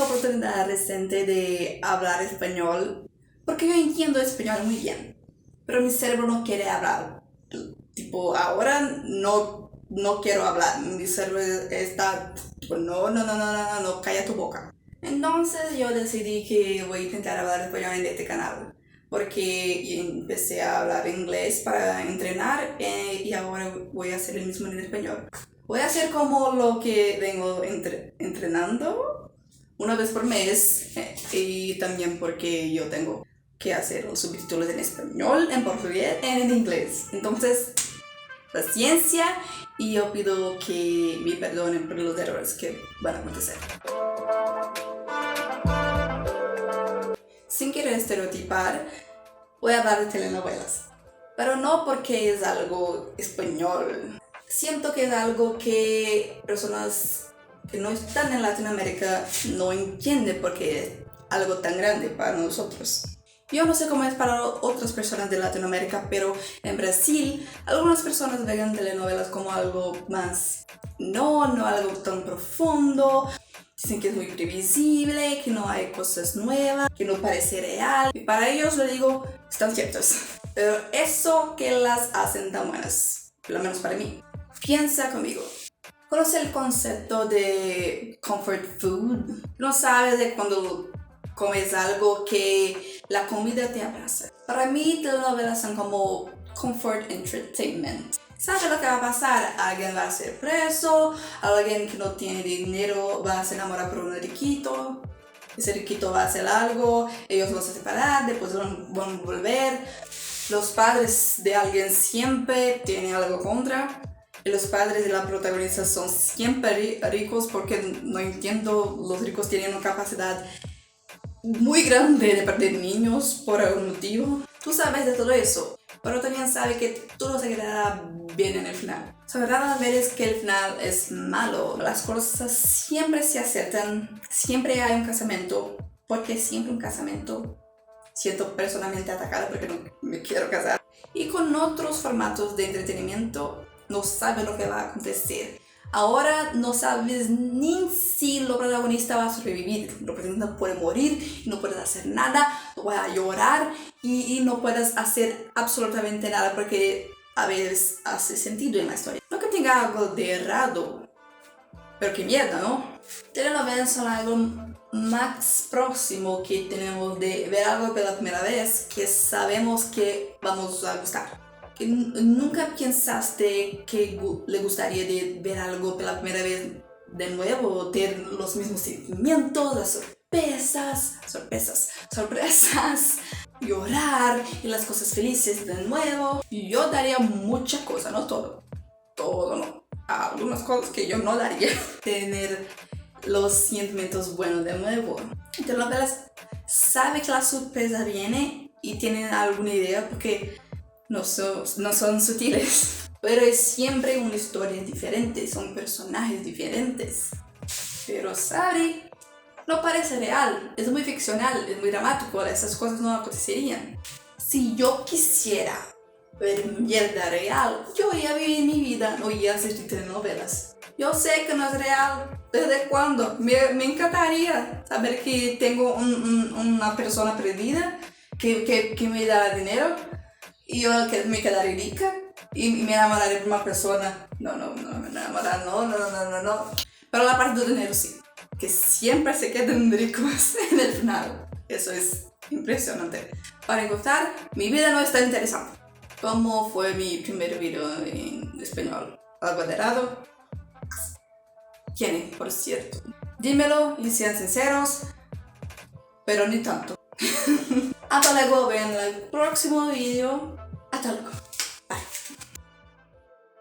la oportunidad reciente de hablar español porque yo entiendo español muy bien, pero mi cerebro no quiere hablar. Tipo, ahora no quiero hablar. Mi cerebro está tipo, no, calla tu boca. Entonces yo decidí que voy a intentar hablar español en este canal porque empecé a hablar inglés para entrenar y ahora voy a hacer el mismo en español. Voy a hacer como lo que vengo entrenando una vez por mes y también porque yo tengo que hacer los subtítulos en español, en portugués y en inglés. Entonces, paciencia y yo pido que me perdonen por los errores que van a acontecer. Sin querer estereotipar, voy a hablar de telenovelas, pero no porque es algo español. Siento que es algo que personas que no están en Latinoamérica no entienden porque es algo tan grande para nosotros. Yo no sé cómo es para otras personas de Latinoamérica, pero en Brasil algunas personas ven telenovelas como algo más, no algo tan profundo. Dicen que es muy previsible, que no hay cosas nuevas, que no parece real. Y para ellos, le digo, están ciertos. Pero eso que las hacen tan buenas, por lo menos para mí. Piensa conmigo. ¿Conoce el concepto de comfort food? No sabes de cuando comes algo que la comida te abraza. Para mí, telenovelas son como comfort entertainment. ¿Sabes lo que va a pasar? Alguien va a ser preso, alguien que no tiene dinero va a se enamorar por un riquito, ese riquito va a hacer algo, ellos van a separar, después van a volver. Los padres de alguien siempre tienen algo contra. Y los padres de la protagonista son siempre ricos porque no entiendo, los ricos tienen una capacidad muy grande de perder niños por algún motivo. Tú sabes de todo eso, pero también sabes que todo se quedará bien en el final. La verdad es que el final es malo. Las cosas siempre se acertan, siempre hay un casamiento, porque siempre un casamiento. Siento personalmente atacada porque no me quiero casar. Y con otros formatos de entretenimiento no sabes lo que va a acontecer. Ahora no sabes ni si el protagonista va a sobrevivir. El protagonista puede morir y no puedes hacer nada, no puedes llorar y no puedes hacer absolutamente nada porque a veces hace sentido en la historia. No que tenga algo de errado, pero qué mierda, ¿no? Telenovelas son algo más próximo que tenemos de ver algo por la primera vez que sabemos que vamos a gustar. Que nunca pensaste que le gustaría de ver algo por la primera vez de nuevo, tener los mismos sentimientos, las sorpresas, llorar y las cosas felices de nuevo. Yo daría muchas cosas, no todo no, algunas cosas que yo no daría. Tener los sentimientos buenos de nuevo. Telenovelas sabe que la sorpresa viene y tienen alguna idea porque no son sutiles, pero es siempre una historia diferente, son personajes diferentes. Pero sorry, no parece real, es muy ficcional, es muy dramático, esas cosas no acontecerían. Si yo quisiera ver mierda real, yo iría a vivir mi vida, no iría a hacer telenovelas. Yo sé que no es real, ¿desde cuándo? Me encantaría saber que tengo una persona perdida que me da dinero y yo que me quedaré rica y me enamoraré de una persona. No, me enamorar, no. Pero la parte del dinero sí, que siempre se quedan ricos en el final. Eso es impresionante. Para contar, mi vida no está interesante. ¿Cómo fue mi primer video en español? ¿Algo de raro? ¿Quién es, por cierto? Dímelo y sean sinceros, pero ni tanto. Hasta luego, ven el próximo video. Hasta luego.